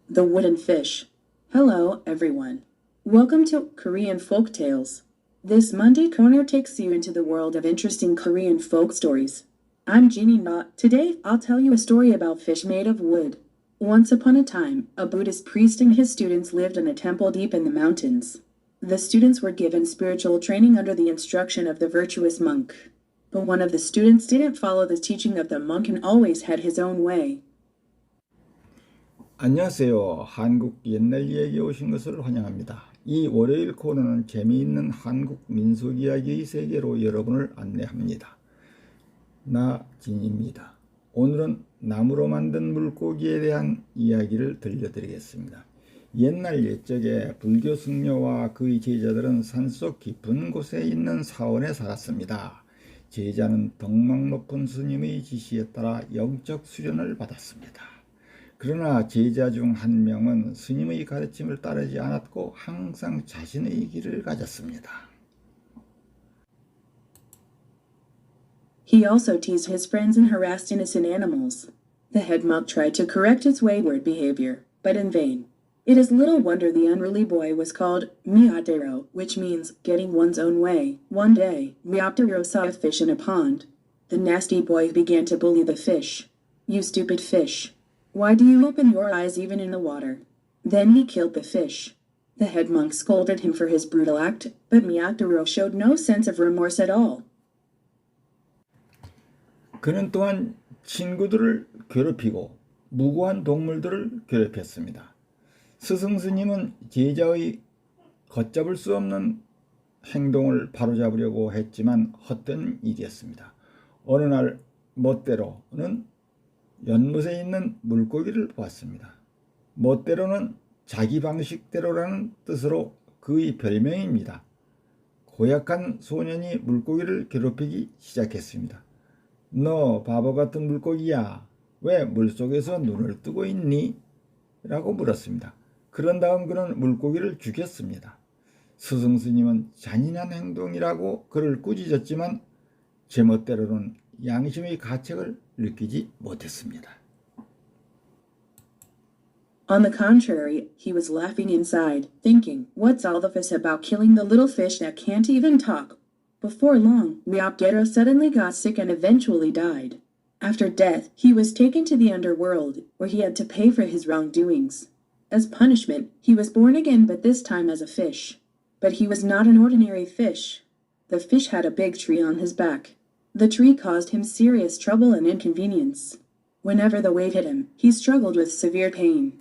The Wooden Fish. Hello, everyone. Welcome to Korean Folk Tales. This Monday corner takes you into the world of interesting Korean folk stories. I'm Jeannie Na. Today, I'll tell you a story about fish made of wood. Once upon a time, a Buddhist priest and his students lived in a temple deep in the mountains. The students were given spiritual training under the instruction of the virtuous monk. But one of the students didn't follow the teaching of the monk and always had his own way. 안녕하세요. 한국 옛날 이야기에 오신 것을 환영합니다. 이 월요일 코너는 재미있는 한국 민속 이야기의 세계로 여러분을 안내합니다. 나 진입니다. 오늘은 나무로 만든 물고기에 대한 이야기를 들려드리겠습니다. 옛날 옛적에 불교 승려와 그의 제자들은 산속 깊은 곳에 있는 사원에 살았습니다. 제자는 덕망 높은 스님의 지시에 따라 영적 수련을 받았습니다. 그러나 제자 중 한 명은 스님의 가르침을 따르지 않았고 항상 자신의 길을 가졌습니다. He also teased his friends and harassed innocent animals. The head monk tried to correct its wayward behavior, but in vain. It is little wonder the unruly boy was called Miyatero, which means getting one's own way. One day, Miyatero saw a fish in a pond. The nasty boy began to bully the fish. "You stupid fish. Why do you open your eyes even in the water?" Then he killed the fish. The head monk scolded him for his brutal act, but Miyatero showed no sense of remorse at all. 그는 또한 친구들을 괴롭히고 무고한 동물들을 괴롭혔습니다. 스승 스님은 제자의 걷잡을 수 없는 행동을 바로잡으려고 했지만 헛된 일이었습니다. 어느 날 멋대로는 연못에 있는 물고기를 보았습니다. 멋대로는 자기 방식대로라는 뜻으로 그의 별명입니다. 고약한 소년이 물고기를 괴롭히기 시작했습니다. "너 바보 같은 물고기야. 왜 물속에서 눈을 뜨고 있니?" 라고 물었습니다. 그런 다음 그는 물고기를 죽였습니다. 스승 스님은 잔인한 행동이라고 그를 꾸짖었지만 제멋대로는 양심의 가책을 느끼지 못했습니다. On the contrary, he was laughing inside, thinking, "What's all the fuss about killing the little fish that can't even talk?" Before long, Miyatero suddenly got sick and eventually died. After death, he was taken to the underworld, where he had to pay for his wrongdoings. As punishment, he was born again, but this time as a fish. But he was not an ordinary fish. The fish had a big tree on his back. The tree caused him serious trouble and inconvenience. Whenever the weight hit him, he struggled with severe pain.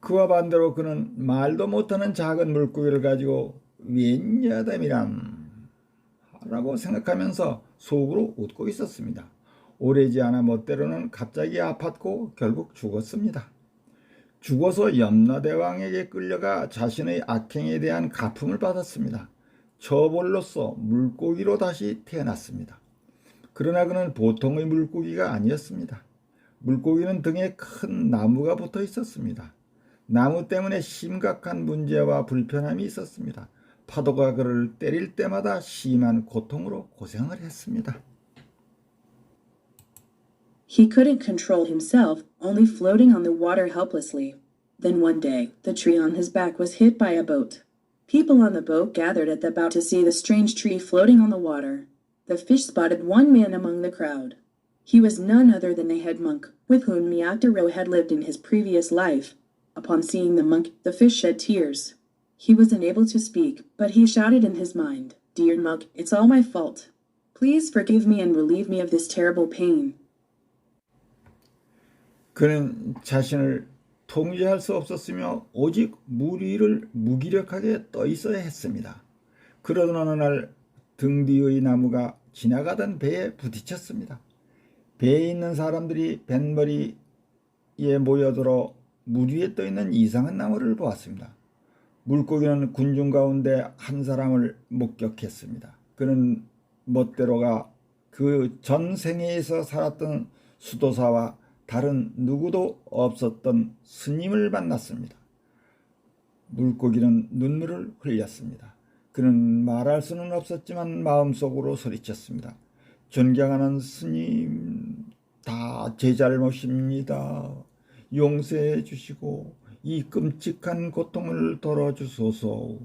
그와 반대로 그는 말도 못하는 작은 물고기를 가지고 웬 야담이람 라고 생각하면서 속으로 웃고 있었습니다. 오래지 않아 멋대로는 갑자기 아팠고 결국 죽었습니다. 죽어서 염라대왕에게 끌려가 자신의 악행에 대한 가품을 받았습니다. 처벌로서 물고기로 다시 태어났습니다. 그러나 그는 보통의 물고기가 아니었습니다. 물고기는 등에 큰 나무가 붙어 있었습니다. 나무 때문에 심각한 문제와 불편함이 있었습니다. 파도가 그를 때릴 때마다 심한 고통으로 고생을 했습니다. He couldn't control himself, only floating on the water helplessly. Then one day, the tree on his back was hit by a boat. People on the boat gathered at the bow to see the strange tree floating on the water. The fish spotted one man among the crowd. He was none other than the head monk, with whom Miyatero had lived in his previous life. Upon seeing the monk, the fish shed tears. He was unable to speak, but he shouted in his mind, "Dear monk, it's all my fault. Please forgive me and relieve me of this terrible pain." 그는 자신을 통제할 수 없었으며 오직 물 위를 무기력하게 떠 있어야 했습니다. 그러던 어느 날 등 뒤의 나무가 지나가던 배에 부딪혔습니다. 배에 있는 사람들이 뱃머리에 모여들어 물 위에 떠 있는 이상한 나무를 보았습니다. 물고기는 군중 가운데 한 사람을 목격했습니다. 그는 멋대로가 그 전 생애에서 살았던 수도사와 다른 누구도 없었던 스님을 만났습니다. 물고기는 눈물을 흘렸습니다. 그는 말할 수는 없었지만 마음속으로 소리쳤습니다. 존경하는 스님, 다 제 잘못입니다. 용서해 주시고 이 끔찍한 고통을 덜어주소서.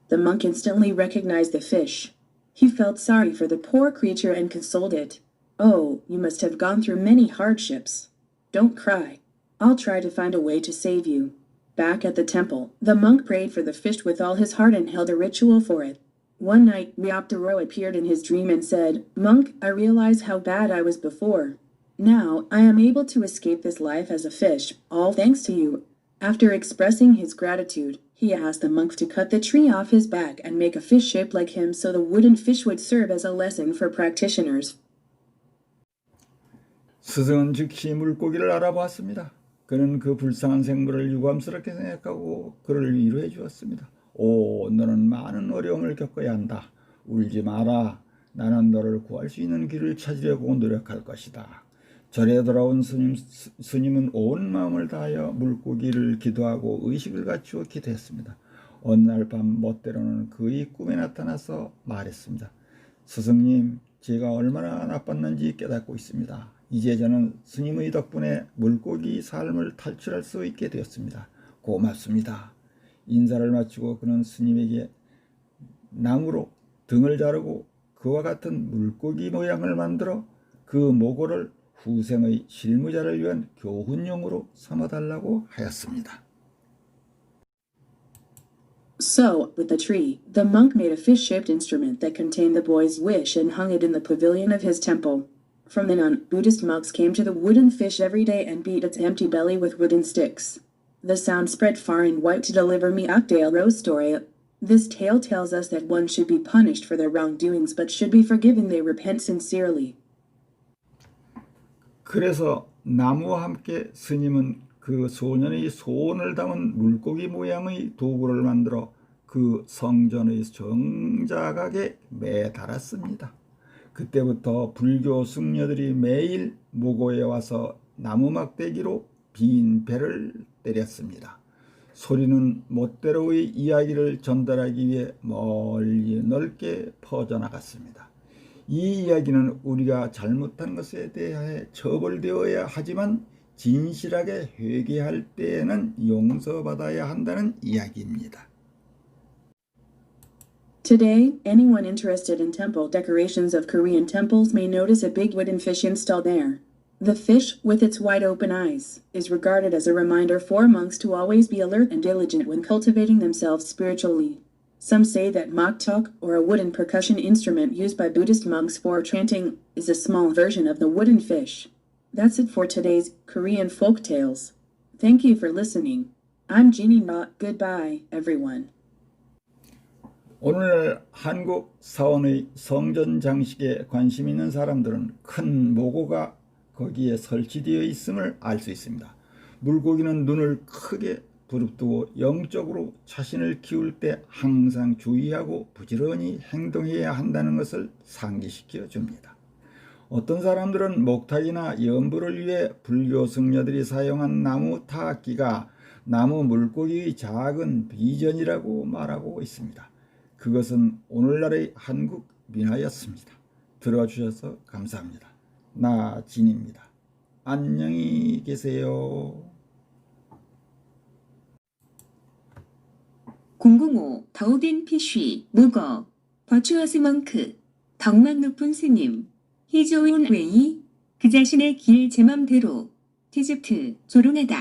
The monk instantly recognized the fish. He felt sorry for the poor creature and consoled it. Oh, you must have gone through many hardships. Don't cry. I'll try to find a way to save you. Back at the temple, the monk prayed for the fish with all his heart and held a ritual for it. One night, Ryoptaro appeared in his dream and said, "Monk, I realize how bad I was before. Now, I am able to escape this life as a fish, all thanks to you." After expressing his gratitude, he asked the monk to cut the tree off his back and make a fish shaped like him so the wooden fish would serve as a lesson for practitioners. 스승은 즉시 물고기를 알아보았습니다. 그는 그 불쌍한 생물을 유감스럽게 생각하고 그를 위로해 주었습니다. 오, 너는 많은 어려움을 겪어야 한다. 울지 마라. 나는 너를 구할 수 있는 길을 찾으려고 노력할 것이다. 절에 돌아온 스님은 온 마음을 다하여 물고기를 기도하고 의식을 갖추어 기도했습니다. 어느 날 밤 멋대로는 그의 꿈에 나타나서 말했습니다. 스승님, 제가 얼마나 나빴는지 깨닫고 있습니다. 이제 저는 스님의 덕분에 물고기 삶을 탈출할 수 있게 되었습니다. 고맙습니다. 인사를 마치고 그는 스님에게 나무로 등을 자르고 그와 같은 물고기 모양을 만들어 그 모고를 후생의 실무자를 위한 교훈용으로 삼아달라고 하였습니다. So, with the tree, the monk made a fish-shaped instrument that contained the boy's wish and hung it in the pavilion of his temple. From then on, Buddhist monks came to the wooden fish every day and beat its empty belly with wooden sticks. The sound spread far and wide to deliver Myeokdaelro's story. This tale tells us that one should be punished for their wrongdoings but should be forgiven they repent sincerely. 그래서 나무와 함께 스님은 그 소년의 소원을 담은 물고기 모양의 도구를 만들어 그 성전의 정자각에 매달았습니다. 그때부터 불교 승려들이 매일 모고에 와서 나무 막대기로 빈 배를 때렸습니다. 소리는 멋대로의 이야기를 전달하기 위해 멀리 넓게 퍼져나갔습니다. 이 이야기는 우리가 잘못한 것에 대해 처벌되어야 하지만 진실하게 회개할 때에는 용서받아야 한다는 이야기입니다. Today, anyone interested in temple decorations of Korean temples may notice a big wooden fish installed there. The fish, with its wide open eyes, is regarded as a reminder for monks to always be alert and diligent when cultivating themselves spiritually. Some say that maktok, or a wooden percussion instrument used by Buddhist monks for chanting, is a small version of the wooden fish. That's it for today's Korean folk tales. Thank you for listening. I'm Jeannie Na. Goodbye, everyone. 오늘날 한국 사원의 성전 장식에 관심 있는 사람들은 큰 모고가 거기에 설치되어 있음을 알 수 있습니다. 물고기는 눈을 크게 부릅뜨고 영적으로 자신을 키울 때 항상 주의하고 부지런히 행동해야 한다는 것을 상기시켜 줍니다. 어떤 사람들은 목탁이나 연불을 위해 불교 승려들이 사용한 나무 타악기가 나무 물고기의 작은 비전이라고 말하고 있습니다. 그것은 오늘날의 한국 민화였습니다. 들어주셔서 감사합니다. 나 진입니다. 안녕히 계세요. 005 더우빈 피쉬 무거 버추어스 멍크 덕망 높은 스님 희조운 웨이 그 자신의 길 제 맘대로 티즈트 조롱하다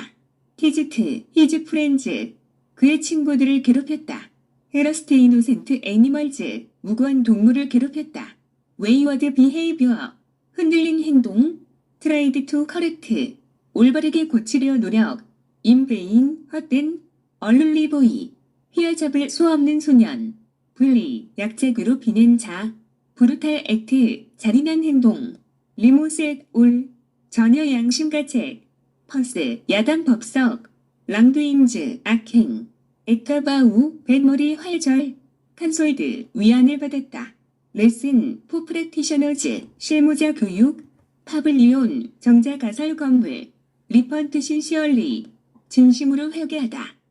티즈트 히즈 프렌즈 그의 친구들을 괴롭혔다. 헤러스트 이노센트 애니멀즈 무고한 동물을 괴롭혔다. 웨이워드 비헤이비어 흔들린 행동 트라이드 투 커렉트 올바르게 고치려 노력 인베인 헛된 얼룰리보이 휘어잡을 수 없는 소년 불리 약자그로 비낸 자 브루탈 액트 잔인한 행동 리모셋 올 전혀 양심가책 퍼스 야당 법석 랑드임즈 악행 에카바우 뱃머리 활절 칸솔드 위안을 받았다. 레슨 포 프랙티셔너즈 실무자 교육 파블리온 정자 가설 건물 리펀트 신시얼리, 진심으로 회개하다.